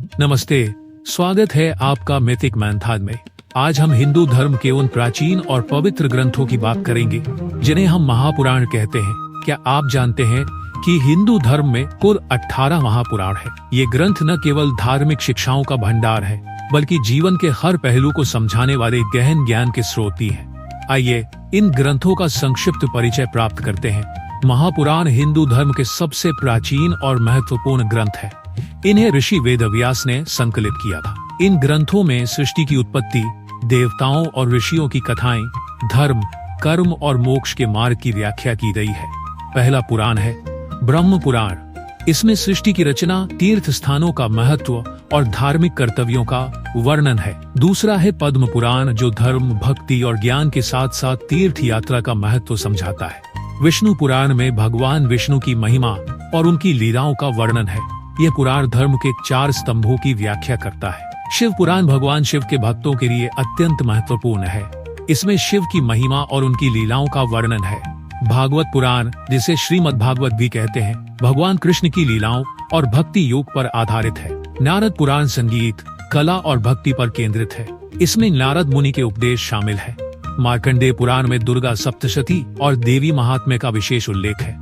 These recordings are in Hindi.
नमस्ते, स्वागत है आपका मिथिक मैंथन में। आज हम हिंदू धर्म के उन प्राचीन और पवित्र ग्रंथों की बात करेंगे जिन्हें हम महापुराण कहते हैं। क्या आप जानते हैं कि हिंदू धर्म में कुल 18 महापुराण है। ये ग्रंथ न केवल धार्मिक शिक्षाओं का भंडार है, बल्कि जीवन के हर पहलू को समझाने वाले गहन ज्ञान के स्रोत भी हैं। आइए इन ग्रंथों का संक्षिप्त परिचय प्राप्त करते हैं। महापुराण हिंदू धर्म के सबसे प्राचीन और महत्वपूर्ण ग्रंथ है। इन्हें ऋषि वेदव्यास ने संकलित किया था। इन ग्रंथों में सृष्टि की उत्पत्ति, देवताओं और ऋषियों की कथाएं, धर्म, कर्म और मोक्ष के मार्ग की व्याख्या की गई है। पहला पुराण है ब्रह्म पुराण। इसमें सृष्टि की रचना, तीर्थ स्थानों का महत्व और धार्मिक कर्तव्यों का वर्णन है। दूसरा है पद्म पुराण, जो धर्म, भक्ति और ज्ञान के साथ साथ तीर्थ यात्रा का महत्व समझाता है। विष्णु पुराण में भगवान विष्णु की महिमा और उनकी लीलाओं का वर्णन है। यह पुराण धर्म के 4 स्तंभों की व्याख्या करता है। शिव पुराण भगवान शिव के भक्तों के लिए अत्यंत महत्वपूर्ण है। इसमें शिव की महिमा और उनकी लीलाओं का वर्णन है। भागवत पुराण, जिसे श्रीमद् भागवत भी कहते हैं, भगवान कृष्ण की लीलाओं और भक्ति योग पर आधारित है। नारद पुराण संगीत, कला और भक्ति पर केंद्रित है। इसमें नारद मुनि के उपदेश शामिल है। मार्कंडेय पुराण में दुर्गा सप्तशती और देवी महात्म्य का विशेष उल्लेख है।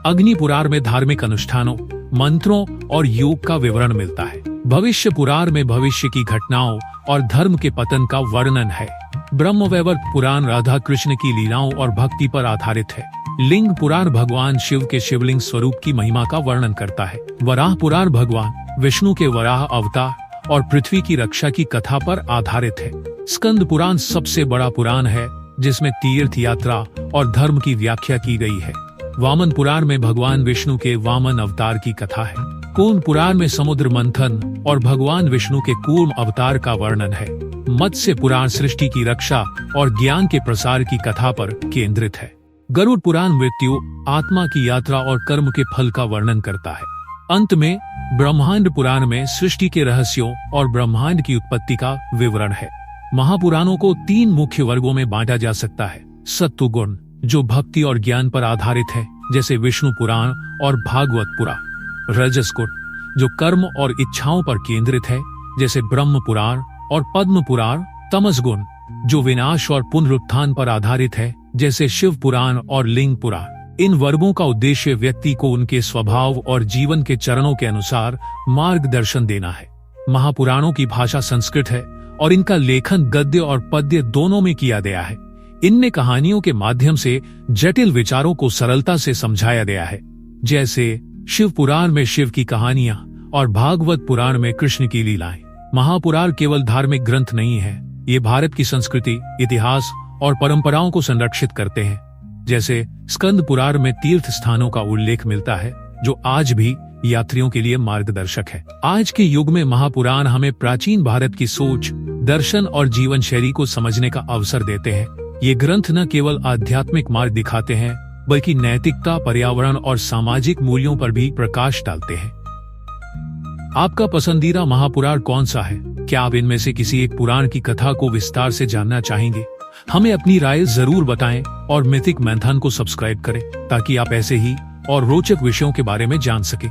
अग्नि पुराण में धार्मिक अनुष्ठानों, मंत्रों और योग का विवरण मिलता है। भविष्य पुराण में भविष्य की घटनाओं और धर्म के पतन का वर्णन है। ब्रह्मवैवर्त पुराण राधा कृष्ण की लीलाओं और भक्ति पर आधारित है। लिंग पुराण भगवान शिव के शिवलिंग स्वरूप की महिमा का वर्णन करता है। वराह पुराण भगवान विष्णु के वराह अवतार और पृथ्वी की रक्षा की कथा पर आधारित है। स्कंद पुराण सबसे बड़ा पुराण है, जिसमें तीर्थ यात्रा और धर्म की व्याख्या की गई है। वामन पुराण में भगवान विष्णु के वामन अवतार की कथा है। कूर्म पुराण में समुद्र मंथन और भगवान विष्णु के कूर्म अवतार का वर्णन है। मत्स्य पुराण सृष्टि की रक्षा और ज्ञान के प्रसार की कथा पर केंद्रित है। गरुड़ पुराण मृत्यु, आत्मा की यात्रा और कर्म के फल का वर्णन करता है। अंत में ब्रह्मांड पुराण में सृष्टि के रहस्यों और ब्रह्मांड की उत्पत्ति का विवरण है। महापुराणों को 3 मुख्य वर्गों में बांटा जा सकता है। सत्वगुण, जो भक्ति और ज्ञान पर आधारित है, जैसे विष्णु पुराण और भागवत पुराण। रजस गुण, जो कर्म और इच्छाओं पर केंद्रित है, जैसे ब्रह्म पुराण और पद्म पुराण। तमस गुण, जो विनाश और पुनरुत्थान पर आधारित है, जैसे शिव पुराण और लिंग पुराण। इन वर्गों का उद्देश्य व्यक्ति को उनके स्वभाव और जीवन के चरणों के अनुसार मार्गदर्शन देना है। महापुराणों की भाषा संस्कृत है और इनका लेखन गद्य और पद्य दोनों में किया गया है। इनमें कहानियों के माध्यम से जटिल विचारों को सरलता से समझाया गया है, जैसे शिव पुराण में शिव की कहानियां और भागवत पुराण में कृष्ण की लीलाएं। महापुराण केवल धार्मिक ग्रंथ नहीं है, ये भारत की संस्कृति, इतिहास और परंपराओं को संरक्षित करते हैं। जैसे स्कंद पुराण में तीर्थ स्थानों का उल्लेख मिलता है, जो आज भी यात्रियों के लिए मार्गदर्शक है। आज के युग में महापुराण हमें प्राचीन भारत की सोच, दर्शन और जीवन शैली को समझने का अवसर देते हैं। ये ग्रंथ न केवल आध्यात्मिक मार्ग दिखाते हैं, बल्कि नैतिकता, पर्यावरण और सामाजिक मूल्यों पर भी प्रकाश डालते हैं। आपका पसंदीदा महापुराण कौन सा है? क्या आप इनमें से किसी एक पुराण की कथा को विस्तार से जानना चाहेंगे? हमें अपनी राय जरूर बताएं और मिथिक मैंथन को सब्सक्राइब करें, ताकि आप ऐसे ही और रोचक विषयों के बारे में जान सकें।